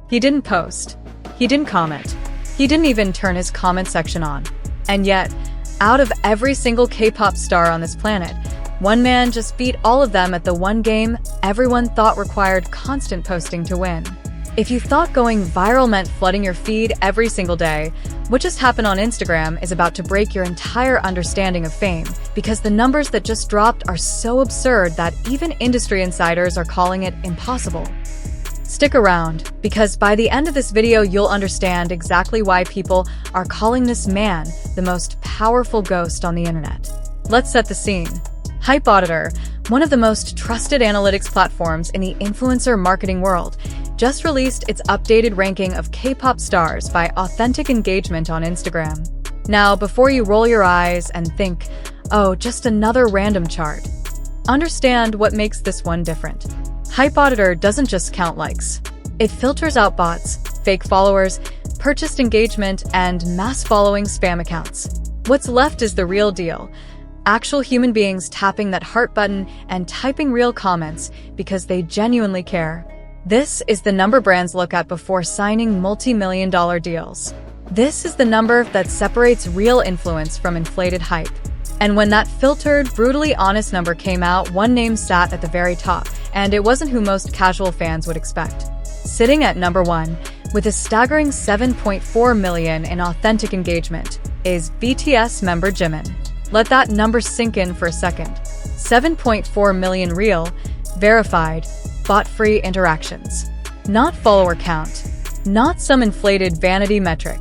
He didn't post. He didn't comment. He didn't even turn his comment section on. And yet, out of every single K-pop star on this planet, one man just beat all of them at the one game everyone thought required constant posting to win. If you thought going viral meant flooding your feed every single day, what just happened on Instagram is about to break your entire understanding of fame, because the numbers that just dropped are so absurd that even industry insiders are calling it impossible. Stick around, because by the end of this video you'll understand exactly why people are calling this man the most powerful ghost on the internet. Let's set the scene. Hype Auditor, one of the most trusted analytics platforms in the influencer marketing world, just released its updated ranking of K-pop stars by authentic engagement on Instagram. Now, before you roll your eyes and think, oh, just another random chart, understand what makes this one different. Hype Auditor doesn't just count likes. It filters out bots, fake followers, purchased engagement, and mass following spam accounts. What's left is the real deal. Actual human beings tapping that heart button and typing real comments because they genuinely care. This is the number brands look at before signing multi-million-dollar deals. This is the number that separates real influence from inflated hype. And when that filtered, brutally honest number came out, one name sat at the very top, and it wasn't who most casual fans would expect. Sitting at number 1, with a staggering 7.4 million in authentic engagement, is BTS member Jimin. Let that number sink in for a second. 7.4 million real, verified, bot-free interactions. Not follower count. Not some inflated vanity metric.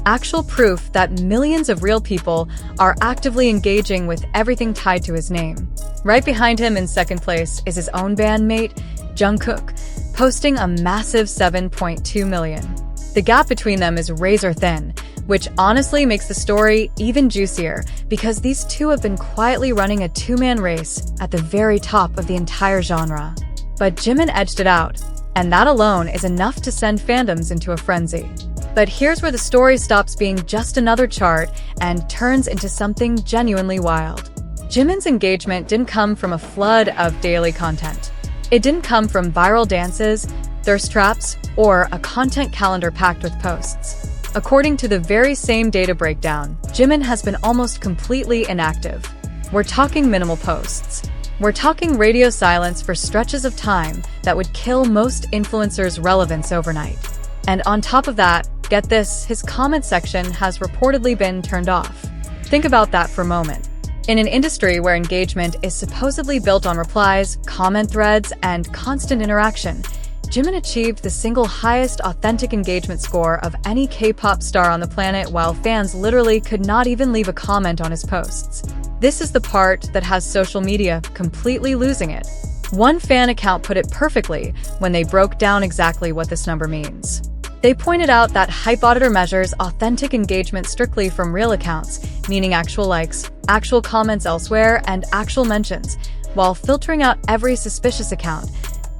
Actual proof that millions of real people are actively engaging with everything tied to his name. Right behind him in second place is his own bandmate, Jungkook, posting a massive 7.2 million. The gap between them is razor thin, which honestly makes the story even juicier because these two have been quietly running a two-man race at the very top of the entire genre. But Jimin edged it out, and that alone is enough to send fandoms into a frenzy. But here's where the story stops being just another chart and turns into something genuinely wild. Jimin's engagement didn't come from a flood of daily content. It didn't come from viral dances, thirst traps, or a content calendar packed with posts. According to the very same data breakdown, Jimin has been almost completely inactive. We're talking minimal posts. We're talking radio silence for stretches of time that would kill most influencers' relevance overnight. And on top of that, get this, his comment section has reportedly been turned off. Think about that for a moment. In an industry where engagement is supposedly built on replies, comment threads, and constant interaction, Jimin achieved the single highest authentic engagement score of any K-pop star on the planet, while fans literally could not even leave a comment on his posts. This is the part that has social media completely losing it. One fan account put it perfectly when they broke down exactly what this number means. They pointed out that Hype Auditor measures authentic engagement strictly from real accounts, meaning actual likes, actual comments elsewhere, and actual mentions, while filtering out every suspicious account,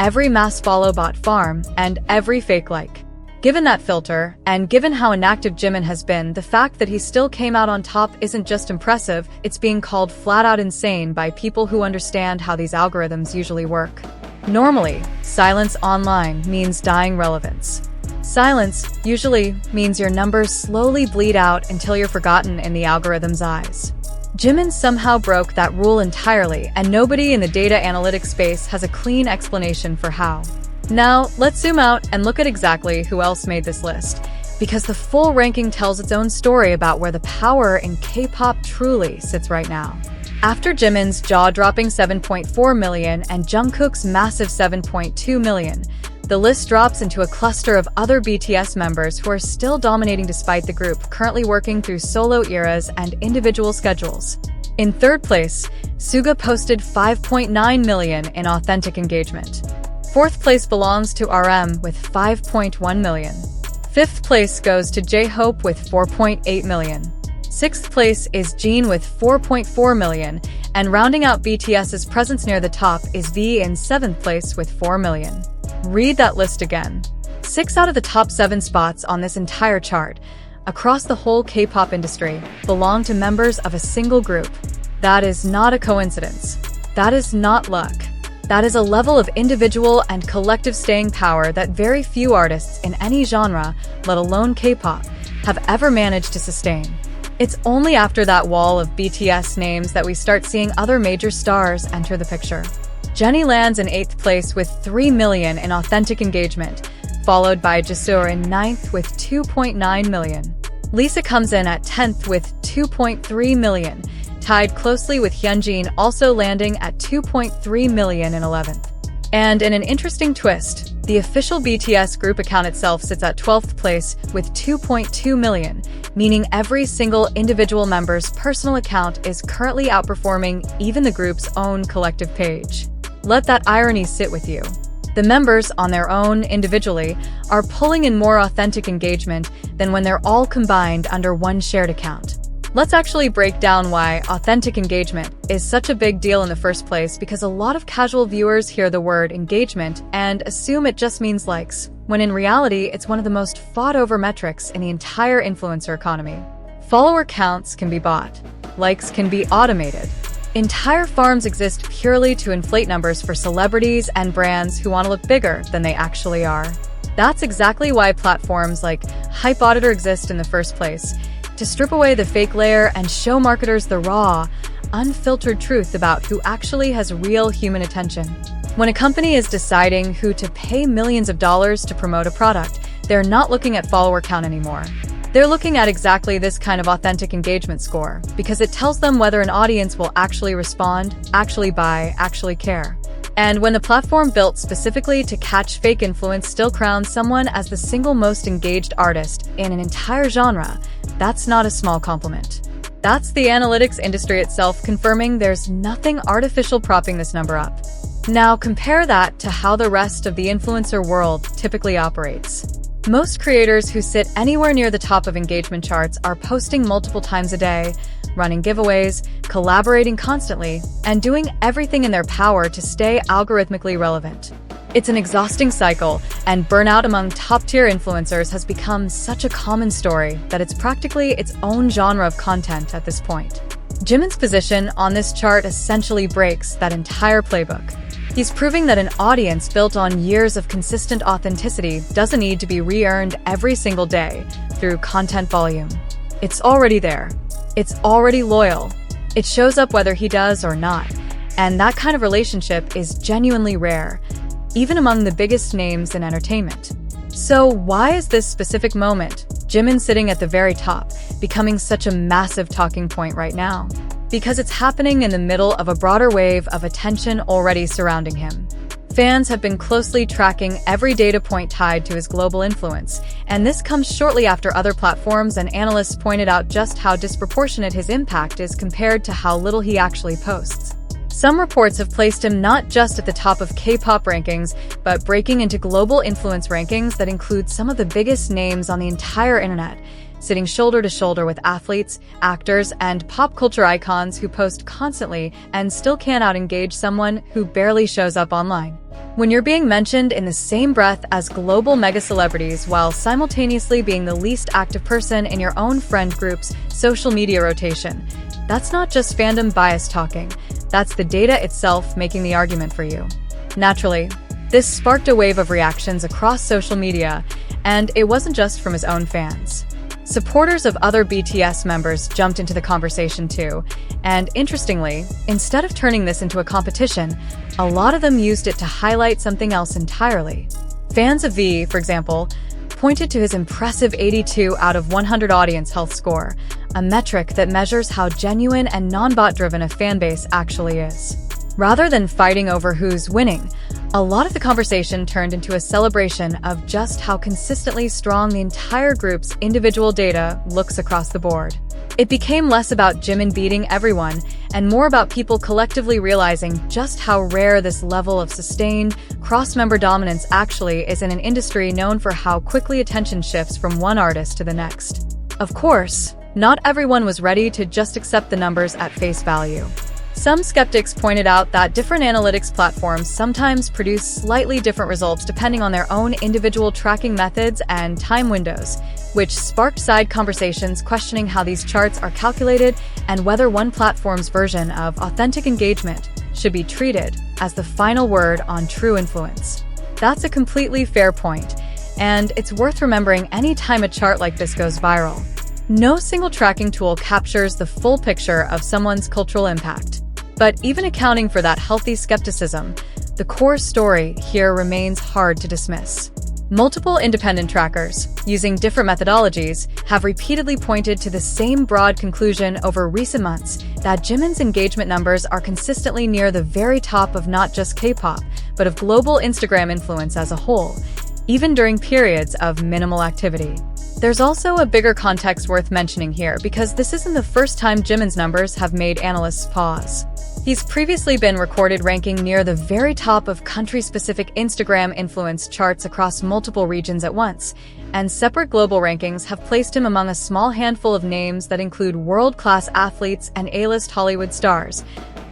every mass follow bot farm, and every fake like. Given that filter, and given how inactive Jimin has been, the fact that he still came out on top isn't just impressive, it's being called flat-out insane by people who understand how these algorithms usually work. Normally, silence online means dying relevance. Silence usually means your numbers slowly bleed out until you're forgotten in the algorithm's eyes. Jimin somehow broke that rule entirely, and nobody in the data analytics space has a clean explanation for how. Now, let's zoom out and look at exactly who else made this list, because the full ranking tells its own story about where the power in K-pop truly sits right now. After Jimin's jaw-dropping 7.4 million and Jungkook's massive 7.2 million, the list drops into a cluster of other BTS members who are still dominating despite the group currently working through solo eras and individual schedules. In third place, Suga posted 5.9 million in authentic engagement. Fourth place belongs to RM with 5.1 million. Fifth place goes to J-Hope with 4.8 million. Sixth place is Jin with 4.4 million, and rounding out BTS's presence near the top is V in seventh place with 4 million. Read that list again. 6 out of the top 7 spots on this entire chart, across the whole K-pop industry, belong to members of a single group. That is not a coincidence. That is not luck. That is a level of individual and collective staying power that very few artists in any genre, let alone K-pop, have ever managed to sustain. It's only after that wall of BTS names that we start seeing other major stars enter the picture. Jennie lands in 8th place with 3 million in authentic engagement, followed by Jisoo in 9th with 2.9 million. Lisa comes in at 10th with 2.3 million, tied closely with Hyunjin also landing at 2.3 million in 11th. And in an interesting twist, the official BTS group account itself sits at 12th place with 2.2 million, meaning every single individual member's personal account is currently outperforming even the group's own collective page. Let that irony sit with you. The members, on their own, individually, are pulling in more authentic engagement than when they're all combined under one shared account. Let's actually break down why authentic engagement is such a big deal in the first place, because a lot of casual viewers hear the word engagement and assume it just means likes, when in reality it's one of the most fought-over metrics in the entire influencer economy. Follower counts can be bought. Likes can be automated. Entire farms exist purely to inflate numbers for celebrities and brands who want to look bigger than they actually are. That's exactly why platforms like Hype Auditor exist in the first place, to strip away the fake layer and show marketers the raw, unfiltered truth about who actually has real human attention. When a company is deciding who to pay millions of dollars to promote a product, they're not looking at follower count anymore. They're looking at exactly this kind of authentic engagement score, because it tells them whether an audience will actually respond, actually buy, actually care. And when the platform built specifically to catch fake influence still crowns someone as the single most engaged artist in an entire genre, that's not a small compliment. That's the analytics industry itself confirming there's nothing artificial propping this number up. Now compare that to how the rest of the influencer world typically operates. Most creators who sit anywhere near the top of engagement charts are posting multiple times a day, running giveaways, collaborating constantly, and doing everything in their power to stay algorithmically relevant. It's an exhausting cycle, and burnout among top-tier influencers has become such a common story that it's practically its own genre of content at this point. Jimin's position on this chart essentially breaks that entire playbook. He's proving that an audience built on years of consistent authenticity doesn't need to be re-earned every single day through content volume. It's already there. It's already loyal. It shows up whether he does or not. And that kind of relationship is genuinely rare, even among the biggest names in entertainment. So why is this specific moment, Jimin sitting at the very top, becoming such a massive talking point right now? Because it's happening in the middle of a broader wave of attention already surrounding him. Fans have been closely tracking every data point tied to his global influence, and this comes shortly after other platforms and analysts pointed out just how disproportionate his impact is compared to how little he actually posts. Some reports have placed him not just at the top of K-pop rankings, but breaking into global influence rankings that include some of the biggest names on the entire internet, sitting shoulder to shoulder with athletes, actors, and pop culture icons who post constantly and still can't out-engage someone who barely shows up online. When you're being mentioned in the same breath as global mega-celebrities while simultaneously being the least active person in your own friend group's social media rotation, that's not just fandom bias talking, that's the data itself making the argument for you. Naturally, this sparked a wave of reactions across social media, and it wasn't just from his own fans. Supporters of other BTS members jumped into the conversation too, and interestingly, instead of turning this into a competition, a lot of them used it to highlight something else entirely. Fans of V, for example, pointed to his impressive 82 out of 100 audience health score, a metric that measures how genuine and non-bot-driven a fanbase actually is. Rather than fighting over who's winning, a lot of the conversation turned into a celebration of just how consistently strong the entire group's individual data looks across the board. It became less about Jimin beating everyone and more about people collectively realizing just how rare this level of sustained, cross-member dominance actually is in an industry known for how quickly attention shifts from one artist to the next. Of course, not everyone was ready to just accept the numbers at face value. Some skeptics pointed out that different analytics platforms sometimes produce slightly different results depending on their own individual tracking methods and time windows, which sparked side conversations questioning how these charts are calculated and whether one platform's version of authentic engagement should be treated as the final word on true influence. That's a completely fair point, and it's worth remembering any time a chart like this goes viral. No single tracking tool captures the full picture of someone's cultural impact. But even accounting for that healthy skepticism, the core story here remains hard to dismiss. Multiple independent trackers, using different methodologies, have repeatedly pointed to the same broad conclusion over recent months that Jimin's engagement numbers are consistently near the very top of not just K-pop, but of global Instagram influence as a whole, even during periods of minimal activity. There's also a bigger context worth mentioning here, because this isn't the first time Jimin's numbers have made analysts pause. He's previously been recorded ranking near the very top of country-specific Instagram influence charts across multiple regions at once, and separate global rankings have placed him among a small handful of names that include world-class athletes and A-list Hollywood stars,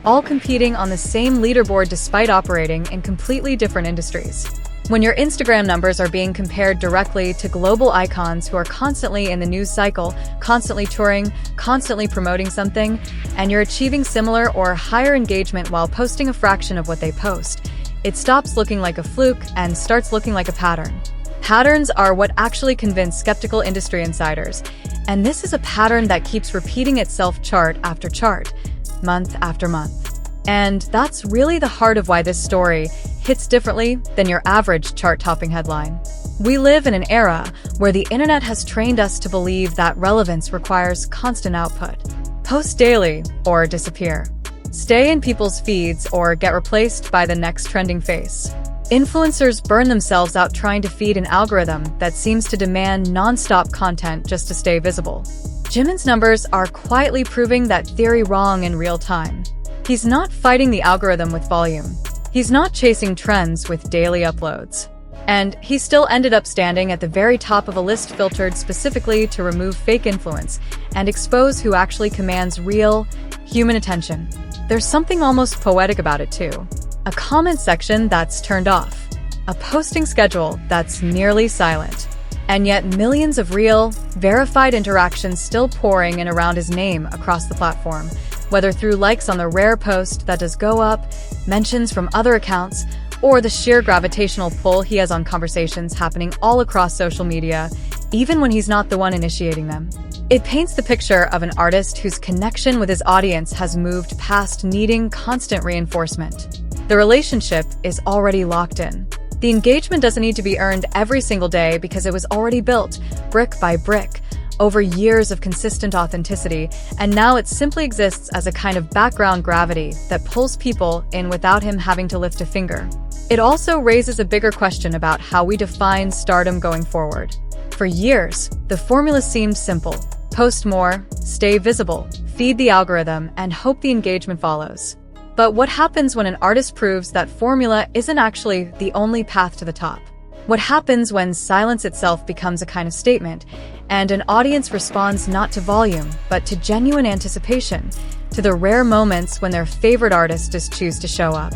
all competing on the same leaderboard despite operating in completely different industries. When your Instagram numbers are being compared directly to global icons who are constantly in the news cycle, constantly touring, constantly promoting something, and you're achieving similar or higher engagement while posting a fraction of what they post, it stops looking like a fluke and starts looking like a pattern. Patterns are what actually convince skeptical industry insiders, and this is a pattern that keeps repeating itself chart after chart, month after month. And that's really the heart of why this story hits differently than your average chart-topping headline. We live in an era where the internet has trained us to believe that relevance requires constant output. Post daily or disappear. Stay in people's feeds or get replaced by the next trending face. Influencers burn themselves out trying to feed an algorithm that seems to demand non-stop content just to stay visible. Jimin's numbers are quietly proving that theory wrong in real time. He's not fighting the algorithm with volume. He's not chasing trends with daily uploads. And he still ended up standing at the very top of a list filtered specifically to remove fake influence and expose who actually commands real, human attention. There's something almost poetic about it too. A comment section that's turned off. A posting schedule that's nearly silent. And yet millions of real, verified interactions still pouring in around his name across the platform, whether through likes on the rare post that does go up, mentions from other accounts, or the sheer gravitational pull he has on conversations happening all across social media, even when he's not the one initiating them. It paints the picture of an artist whose connection with his audience has moved past needing constant reinforcement. The relationship is already locked in. The engagement doesn't need to be earned every single day because it was already built, brick by brick, over years of consistent authenticity, and now it simply exists as a kind of background gravity that pulls people in without him having to lift a finger. It also raises a bigger question about how we define stardom going forward. For years, the formula seemed simple. Post more, stay visible, feed the algorithm, and hope the engagement follows. But what happens when an artist proves that formula isn't actually the only path to the top? What happens when silence itself becomes a kind of statement, and an audience responds not to volume, but to genuine anticipation, to the rare moments when their favorite artist just choose to show up?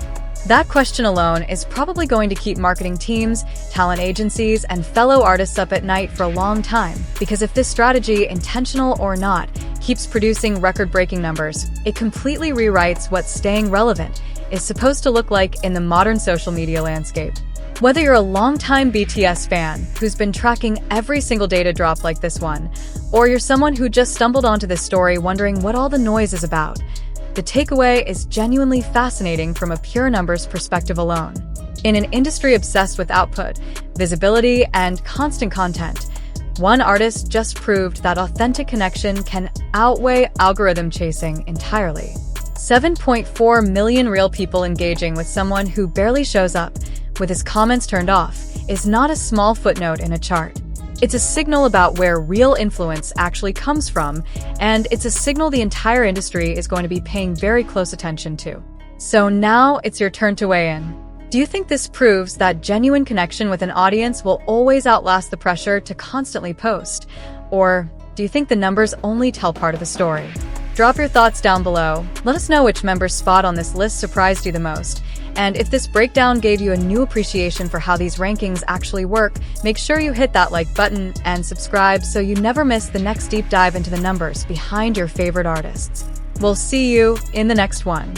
That question alone is probably going to keep marketing teams, talent agencies, and fellow artists up at night for a long time, because if this strategy, intentional or not, keeps producing record-breaking numbers, it completely rewrites what staying relevant is supposed to look like in the modern social media landscape. Whether you're a longtime BTS fan who's been tracking every single data drop like this one, or you're someone who just stumbled onto this story wondering what all the noise is about, the takeaway is genuinely fascinating from a pure numbers perspective alone. In an industry obsessed with output, visibility, and constant content, one artist just proved that authentic connection can outweigh algorithm chasing entirely. 7.4 million real people engaging with someone who barely shows up, with his comments turned off, is not a small footnote in a chart. It's a signal about where real influence actually comes from, and it's a signal the entire industry is going to be paying very close attention to. So now it's your turn to weigh in. Do you think this proves that genuine connection with an audience will always outlast the pressure to constantly post? Or do you think the numbers only tell part of the story? Drop your thoughts down below. Let us know which member's spot on this list surprised you the most. And if this breakdown gave you a new appreciation for how these rankings actually work, make sure you hit that like button and subscribe so you never miss the next deep dive into the numbers behind your favorite artists. We'll see you in the next one.